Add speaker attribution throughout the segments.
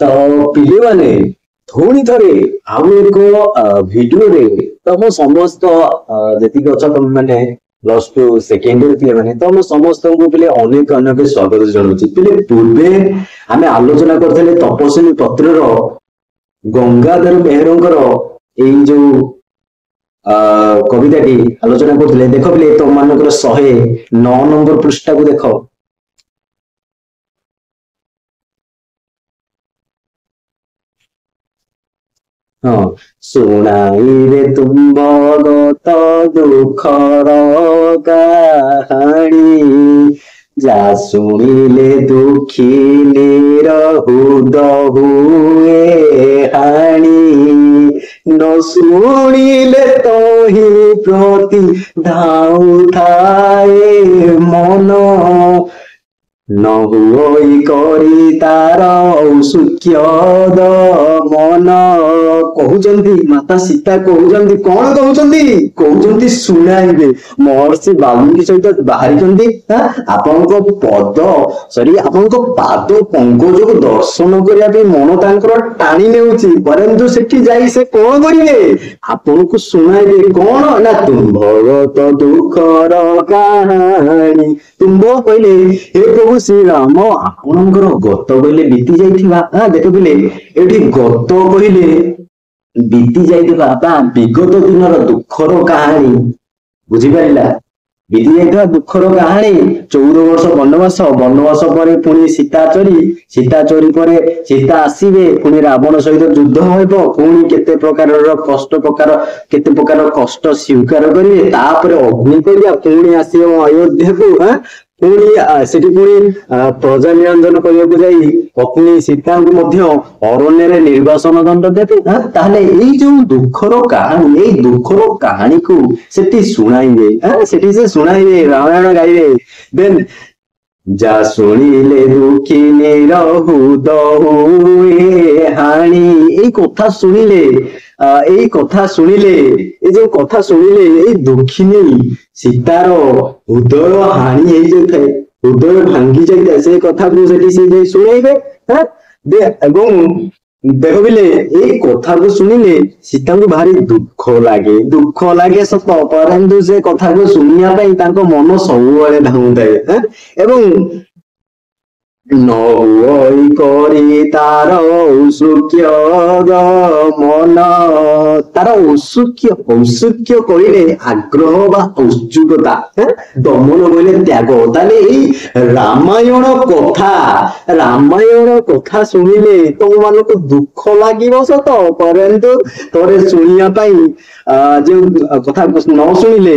Speaker 1: ତ ପିଲେ ମାନେ ପୁଣି ଥରେ ଆଉ ଏକ ଭିଡିଓ ରେ ତମ ସମସ୍ତ ଯେତିକି ଅଛ ତମେ ମାନେ ପ୍ଲସ ଟୁ ସେକେଣ୍ଡ ଇୟର ପିଲା ମାନେ ତମ ସମସ୍ତଙ୍କୁ ପିଲେ ଅନେକ ଅନେକ ସ୍ୱାଗତ ଜଣାଉଛି। ପିଲେ ପୂର୍ବେ ଆମେ ଆଲୋଚନା କରିଥିଲେ ତପସ୍ୱିନୀ ପତ୍ରର ଗଙ୍ଗାଧର ମେହେରଙ୍କର ଏଇ ଯୋଉ କବିତାଟି ଆଲୋଚନା କରୁଥିଲେ। ଦେଖ ପିଲେ ତମ ମାନଙ୍କର 109 ନମ୍ବର ପୃଷ୍ଠାକୁ ଦେଖ। ହଁ, ଶୁଣାଇବେ ତୁମ୍ଭ ଗତ ଦୁଃଖର କାହାଣୀ, ଯା ଶୁଣିଲେ ଦୁଃଖୀ ନିରହୁଦ ହୁଏ ହାଣି, ନ ଶୁଣିଲେ ତହି ପ୍ରତି ଧାଉଥାଏ ମନ, ନ ହୁଇ କରି ତାର ଔସୁକ୍ୟ ମନ। କହୁଛନ୍ତି ମାତା ସୀତା କହୁଛନ୍ତି, କଣ କହୁଛନ୍ତି? କହୁଛନ୍ତି ଶୁଣାଇବେ। ମହର୍ଷି ବାଲ୍ମୀକି ସହିତ ବାହାରିଛନ୍ତି ଆପଣଙ୍କ ଆପଣଙ୍କ ପାଦ ପଙ୍କଜକୁ ଦର୍ଶନ କରିବା ପାଇଁ ମନ ତାଙ୍କର ଟାଣି ନେଉଛି, ପରନ୍ତୁ ସେଠି ଯାଇ ସେ କଣ କରିବେ? ଆପଣଙ୍କୁ ଶୁଣାଇବେ କଣ ନା ତୁମ୍ଭଗତ ଦୁଃଖର କାହାଣୀ। ତୁମ୍ଭ କହିଲେ ହେ ପ୍ରଭୁ ଶ୍ରୀରାମ ଆପଣଙ୍କର ଗତ କହିଲେ ବିତି ଯାଇଥିବା। ଦେଖ ପିଲେ ଏଠି ଗତ କହିଲେ ବିତି ଯାଇଥିବା ବା ବିଗତ ଦିନର ଦୁଃଖର କାହାଣୀ, ବୁଝିପାରିଲା? ବିତି ଯାଇଥିବା ଦୁଃଖର କାହାଣୀ। 14 ବର୍ଷ ବନବାସ, ବନବାସ ପରେ ପୁଣି ସୀତା ଚୋରି ପରେ ସୀତା ଆସିବେ, ପୁଣି ରାବଣ ସହିତ ଯୁଦ୍ଧ ହେବ, ପୁଣି କେତେ ପ୍ରକାର କଷ୍ଟ ସ୍ୱୀକାର କରିବେ, ତାପରେ ଅଗ୍ନି କରିବା, ପୁଣି ଆସିବ ଅଯୋଧ୍ୟାକୁ, ପୁଣି ସେଠି ପୁଣି ପ୍ରଜା ନିରଞ୍ଜନ କରିବାକୁ ଯାଇ ପତ୍ନୀ ସୀତାଙ୍କୁ ମଧ୍ୟ ଅରଣ୍ୟରେ ନିର୍ବାସନ ଦଣ୍ଡ ଦେବେ। ତାହେଲେ ଏଇ ଯୋଉ ଦୁଃଖର କାହାଣୀ, ଏଇ ଦୁଃଖର କାହାଣୀକୁ ସେଠି ଶୁଣାଇବେ, ସେଠି ସେ ଶୁଣାଇବେ, ରାମାୟଣ ଗାଇବେ। ଦେନ୍ ଯା ଶୁଣିଲେ ଦୁଃଖୀ ନିରହୁଦ ହୁଏ ହାଣି। ଏଇ କଥା ଶୁଣିଲେ ଏଇ ଯୋଉ କଥା ଶୁଣିଲେ ଏଇ ଦୁଃଖିନୀ ସୀତାର ହୃଦୟ ହାଣି ହେଇଯାଇଥାଏ, ହୃଦୟ ଭାଙ୍ଗି ଯାଇଥାଏ। ସେ କଥାକୁ ସେଠି ସେ ଯାଇ ଶୁଣେଇବେ। ଏବଂ ଦେଖ ପିଲେ ଏଇ କଥାକୁ ଶୁଣିଲେ ସୀତାଙ୍କୁ ଭାରି ଦୁଃଖ ଲାଗେ ସତ, ପରନ୍ତୁ ସେ କଥାକୁ ଶୁଣିବା ପାଇଁ ତାଙ୍କ ମନ ସବୁବେଳେ ଧାଉଁଥାଏ। ଏବଂ ନ ହୁଇ କରି ତାର ଔସୁକ୍ୟ ମନ, ତାର ଔସୁକ୍ୟ କହିଲେ ଆଗ୍ରହ ବା ଔତ୍ସୁକତା, ଦମନ କହିଲେ ତ୍ୟାଗ। ତାହେଲେ ଏଇ ରାମାୟଣ କଥା ଶୁଣିଲେ ତମ ମାନଙ୍କୁ ଦୁଃଖ ଲାଗିବ ସତ, ପରନ୍ତୁ ଥରେ ଶୁଣିବା ପାଇଁ ଯୋଉ କଥା ନ ଶୁଣିଲେ,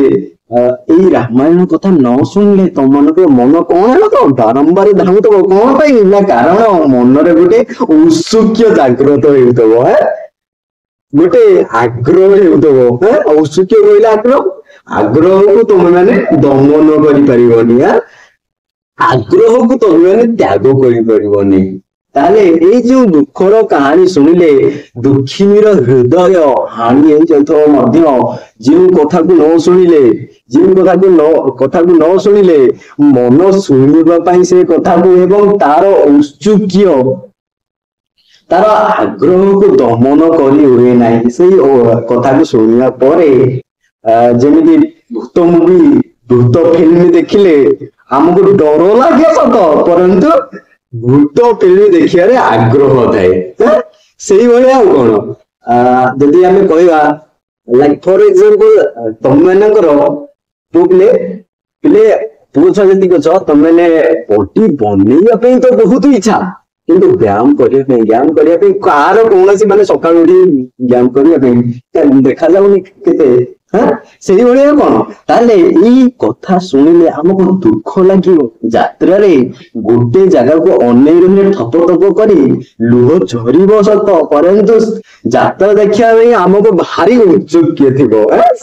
Speaker 1: ଏଇ ରାମାୟଣ କଥା ନ ଶୁଣିଲେ ତମମାନଙ୍କର ମନ କଣ ହେବ ତ ବାରମ୍ବାର ଧାଉଁଥିବ। କଣ ପାଇଁ ନା କାରଣ ମନରେ ଗୋଟେ ଔତ୍ସୁକ୍ୟ ଜାଗ୍ରତ ହେଉଥିବ, ଗୋଟେ ଆଗ୍ରହ ହେଉଥିବ। ଔତ୍ସୁକ୍ୟ କହିଲେ ଆଗ୍ରହକୁ ତମେ ମାନେ ଦମନ କରିପାରିବନି, ଆଗ୍ରହକୁ ତମେ ମାନେ ତ୍ୟାଗ କରିପାରିବନି। ତାହେଲେ ଏଇ ଯୋଉ ଦୁଃଖର କାହାଣୀ ଶୁଣିଲେ ଦୁଃଖିନୀର ହୃଦୟ ହାଣି ହେଇଯାଉଥିବ ମଧ୍ୟ, ଯେଉଁ କଥାକୁ ନ ଶୁଣିଲେ ମନ ଶୁଣିବା ପାଇଁ ସେ କଥାକୁ ଏବଂ ତାର ଔତ୍ସୁକ୍ୟ, ତାର ଆଗ୍ରହକୁ ଦମନ କରି ହୁଏ ନାହିଁ। ସେଇ କଥାକୁ ଶୁଣିବା ପରେ ଯେମିତି ଭୂତ ଫିଲ୍ମ ଦେଖିଲେ ଆମକୁ ଡର ଲାଗେ ସତ, ପରନ୍ତୁ ଭୂତ ଫିଲ୍ମ ଦେଖିବାରେ ଆଗ୍ରହ ଥାଏ। ସେଇଭଳିଆ ଆଉ କଣ, ଯଦି ଆମେ କହିବା ଲାଇକ ଫର ଏକ୍ସାମ୍ପଲ ତମ ମାନଙ୍କର ପୁଅ ଛୁଆ ଯେତିକି ଅଛ, ତମେ ମାନେ ବଡି ବନେଇବା ପାଇଁ ତ ବହୁତ ଇଚ୍ଛା, କିନ୍ତୁ ବ୍ୟାୟାମ କରିବା ପାଇଁ କାହାର କୌଣସି ମାନେ ସକାଳୁ ଉଠି ବ୍ୟାୟାମ କରିବା ପାଇଁ ଦେଖାଯାଉନି କେତେ। ସେଇଭଳିଆ କଣ, ତାହେଲେ ଏଇ କଥା ଶୁଣିଲେ ଆମକୁ ଦୁଃଖ ଲାଗିବ। ଯାତ୍ରାରେ ଗୋଟେ ଜାଗାକୁ ଅନେଇ ରହିଲେ ଥପ ଥପ କରି ଲୁହ ଝରିବ ସତ, ପରନ୍ତୁ ଯାତ୍ରା ଦେଖିବା ପାଇଁ ଆମକୁ ଭାରି ଉତ୍ସୁକ ଥିବ।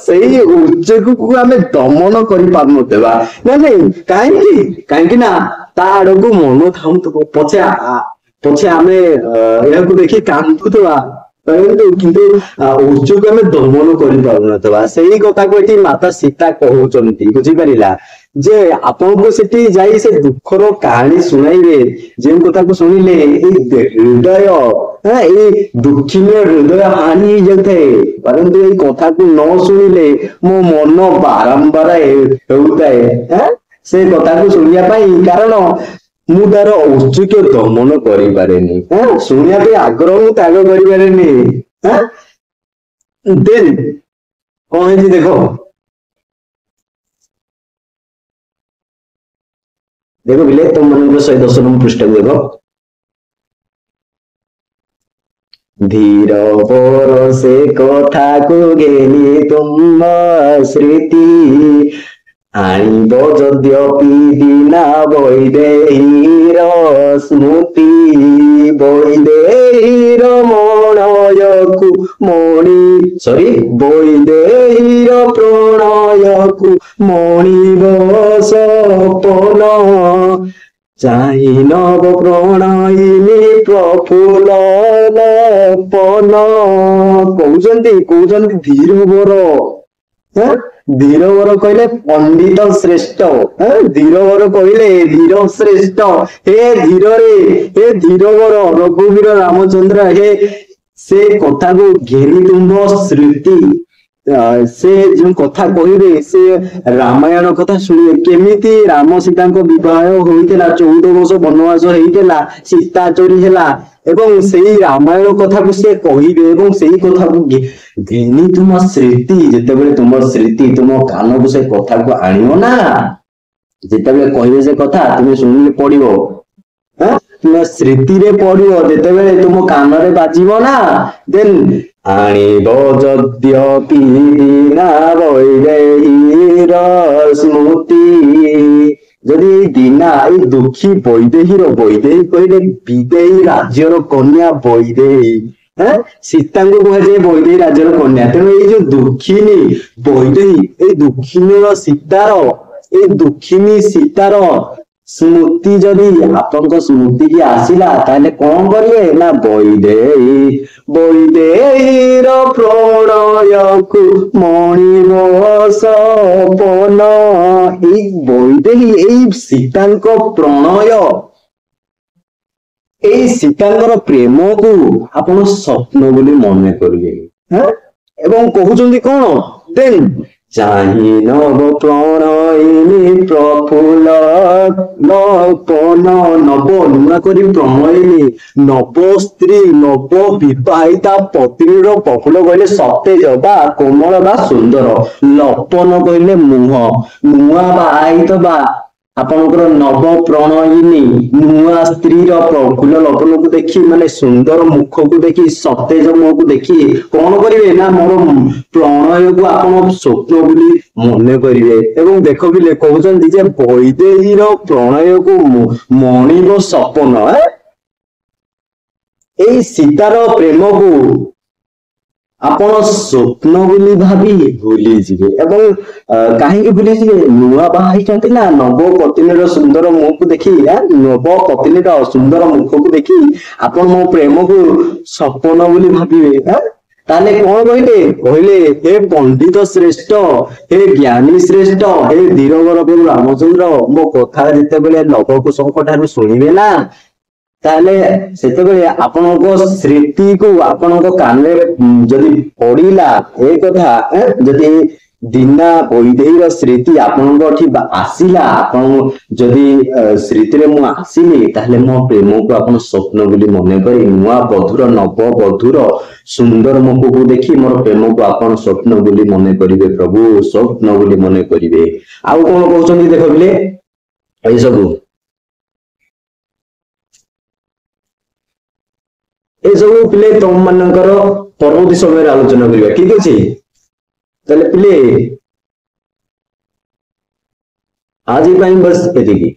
Speaker 1: ସେଇ ଉତ୍ସୁକକୁ ଆମେ ଦମନ କରିପାରୁନଥିବା ନା ନାଇଁ? କାହିଁକି ନା ତା ଆଡକୁ ମନ ଥାଉଥିବ, ପଛେ ଆମେ ଏହାକୁ ଦେଖି କାନ୍ଦୁଥିବା, କିନ୍ତୁ ଉତ୍ସୁକ ଆମେ ଦମନ କରିପାରୁନଥିବା। ସେଇ କଥାକୁ ଏଠି ମାତା ସୀତା କହୁଛନ୍ତି, ବୁଝିପାରିଲା? ଯେ ଆପଣଙ୍କୁ ସେଠି ଯାଇ ସେ ଦୁଃଖର କାହାଣୀ ଶୁଣାଇବେ, ଯେଉଁ କଥାକୁ ଶୁଣିଲେ ଏଇ ହୃଦୟ ଏଇ ଦୁଃଖିନୀୟ ହୃଦୟ ହାନି ହେଇଯାଉଥାଏ। ପରନ୍ତୁ ଏଇ କଥାକୁ ନ ଶୁଣିଲେ ମୋ ମନ ବାରମ୍ବାର ହେଉଥାଏ ସେ କଥାକୁ ଶୁଣିବା ପାଇଁ, କାରଣ ମୁଁ ତାର ଔତ୍ସୁକ୍ୟ ଦମନ କରିପାରେନି, ଶୁଣିବା ପାଇଁ ଆଗ୍ରହ ମୁଁ ତ୍ୟାଗ କରିପାରେନି। ଦେନ୍ କଣ ହେଇଛି ଦେଖ, ଦେଖ ପିଲେ ତମ ମାନଙ୍କର 110 ନମ୍ବର ପୃଷ୍ଠାକୁ ଦେଖ। ଧୀର ବରଷେ କଥାକୁ ଘେନି ତୁମ ସ୍ମୃତି, ଆଣିବ ଯଦ୍ୟପି ବିନା ବୈଦେହୀର ସ୍ମୃତି। ବୈଦେହୀର ମଣୟକୁ ବୈଦେହୀର ପ୍ରଣୟକୁ ମଣିବ ସପନ, ଚାହିଁ ନବ ପ୍ରଣୟିନୀ ପ୍ରଫୁଲ୍ଲ ଲୋପନ। କହୁଛନ୍ତି ଧୀରବର, ଧୀରବର କହିଲେ ପଣ୍ଡିତ ଶ୍ରେଷ୍ଠ, ଧୀରବର କହିଲେ ଧୀର ଶ୍ରେଷ୍ଠ। ହେ ଧୀରରେ, ହେ ଧୀରବର ରଘୁବୀର ରାମଚନ୍ଦ୍ର, ସେ କଥାକୁ ଘେରି ତୁମ୍ଭ ସ୍ମୃତି। ସେ ଯୋଉ କଥା କହିବେ ସେ ରାମାୟଣ କଥା ଶୁଣିବେ, କେମିତି ରାମ ସୀତାଙ୍କ ବିବାହ ହୋଇଥିଲା, 14 ବର୍ଷ ବନବାସ ହେଇଥିଲା, ସୀତା ଚୋରି ହେଲା, ଏବଂ ସେଇ ରାମାୟଣ କଥାକୁ ସେ କହିବେ ଏବଂ ସେଇ କଥାକୁ ଘେନି ତୁମ ସ୍ମୃତି। ଯେତେବେଳେ ତୁମ ସ୍ମୃତି ତୁମ କାନକୁ ସେ କଥାକୁ ଆଣିବ ନା, ଯେତେବେଳେ କହିବେ ସେ କଥା ତୁମେ ଶୁଣିଲେ ପଡିବ, ତୁମ ସ୍ମୃତିରେ ପଡିବ, ଯେତେବେଳେ ତୁମ କାନରେ ବାଜିବ ନା, ଦେନ୍ ଆଣିବ ଯଦ୍ୟପି ବିନା ବୈଦେହୀର ସ୍ମୃତି। ଯଦି ଦିନା ଏଇ ଦୁଃଖୀ ବୈଦେହୀର, ବୈଦେହୀ କହିଲେ ବିଦେହୀ ରାଜ୍ୟର କନ୍ୟା ବୈଦେହୀ, ସୀତାଙ୍କୁ କୁହାଯାଏ ବୈଦେହୀ ରାଜ୍ୟର କନ୍ୟା। ତେଣୁ ଏଇ ଯୋଉ ଦୁଃଖିନୀ ବୈଦେହୀ, ଏଇ ଦୁଃଖିନୀ ସୀତାର ସ୍ମୃତି ଯଦି ଆପଣଙ୍କ ସ୍ମୃତି କି ଆସିଲା, ତାହେଲେ କଣ କରିବେ ନା ବୈଦେହୀର ପ୍ରଣୟକୁ ମଣିବ ସପନ। ଏଇ ବୈଦେହୀ, ଏଇ ସୀତାଙ୍କ ପ୍ರಣୟ, ଏଇ ସୀତାଙ୍କର ପ୍ରେମକୁ ଆପଣ ସ୍ୱପ୍ନ ବୋଲି ମନେ କରିବେ। ଏବଂ କହୁଛନ୍ତି କଣ, ଦେନ୍ ଚାହିଁ ନବ ପ୍ରଣୟିନୀ ପ୍ରଫୁଲ୍ଲ ଲୋପନ। ନବ ନୂଆ କରି ପ୍ରଣୟିନୀ, ନବ ସ୍ତ୍ରୀ, ନବ ବିବାହିତା ପତ୍ନୀର ପ୍ରଫୁଲ୍ଲ କହିଲେ ସତେଜ ବା କୋମଳ ବା ସୁନ୍ଦର, ଲୋପନ କହିଲେ ମୁହଁ, ନୂଆ ବାହାହେଇଥିବା ଆପଣଙ୍କର ନବ ପ୍ରଣୟିନୀ ନୂଆ ସ୍ତ୍ରୀର ପ୍ରଫୁଲ୍ଲ ଲୋପନକୁ ଦେଖି, ମାନେ ସୁନ୍ଦର ମୁଖକୁ ଦେଖି, ସତେଜ ମୁହଁକୁ ଦେଖି କଣ କରିବେ ନା ମୋର ପ୍ରଣୟକୁ ଆପଣ ସ୍ୱପ୍ନ ବୋଲି ମନେ କରିବେ। ଏବଂ ଦେଖ ପିଲେ କହୁଛନ୍ତି ଯେ ବୈଦେହୀର ପ୍ରଣୟକୁ ମଣିବ ସପନ, ଏଇ ସୀତାର ପ୍ରେମକୁ ଆପଣ ସ୍ୱପ୍ନ ବୋଲି ଭାବି ଭୁଲିଯିବେ। ଏବଂ କାହିଁକି ଭୁଲିଯିବେ, ନୂଆ ବାହା ହେଇଛନ୍ତି ନା, ନବ ପତ୍ନୀର ସୁନ୍ଦର ମୁହଁକୁ ଦେଖି, ନବ ପତ୍ନୀର ସୁନ୍ଦର ମୁଖକୁ ଦେଖି ଆପଣ ମୋ ପ୍ରେମକୁ ସପନ ବୋଲି ଭାବିବେ। ତାହେଲେ କଣ କହିଲେ ହେ ପଣ୍ଡିତ ଶ୍ରେଷ୍ଠ, ହେ ଜ୍ଞାନୀ ଶ୍ରେଷ୍ଠ, ହେ ଧୀରବର ପ୍ରଭୁ ରାମଚନ୍ଦ୍ର, ମୋ କଥା ଯେତେବେଳେ ଲବକୁଶଙ୍କ ଠାରୁ ଶୁଣିବେ ନା, ତାହେଲେ ସେତେବେଳେ ଆପଣଙ୍କ ସ୍ମୃତିକୁ ଆପଣଙ୍କ କାନରେ ଯଦି ପଡିଲା ଏ କଥା, ଯଦି ଦିନା ବୈଦେହୀର ସ୍ମୃତି ଆପଣଙ୍କ ଏଠି ଆସିଲା, ଆପଣ ଯଦି ସ୍ମୃତିରେ ମୁଁ ଆସିଲି, ତାହେଲେ ମୋ ପ୍ରେମକୁ ଆପଣ ସ୍ୱପ୍ନ ବୋଲି ମନେ କରି ନୂଆ ବଧୂର, ନବ ବଧୂର ସୁନ୍ଦର ମୁଖକୁ ଦେଖି ମୋର ପ୍ରେମକୁ ଆପଣ ସ୍ୱପ୍ନ ବୋଲି ମନେ କରିବେ ପ୍ରଭୁ, ସ୍ୱପ୍ନ ବୋଲି ମନେ କରିବେ। ଆଉ କଣ କହୁଛନ୍ତି ଦେଖ ପିଲେ, ଏସବୁ ପିଲେ ତମ ମାନଙ୍କର ପରବର୍ତ୍ତୀ ସମୟରେ ଆଲୋଚନା କରିବା, ଠିକ ଅଛି। ତାହେଲେ ପିଲେ ଆଜି ପାଇଁ ବସ୍ ଏତିକି।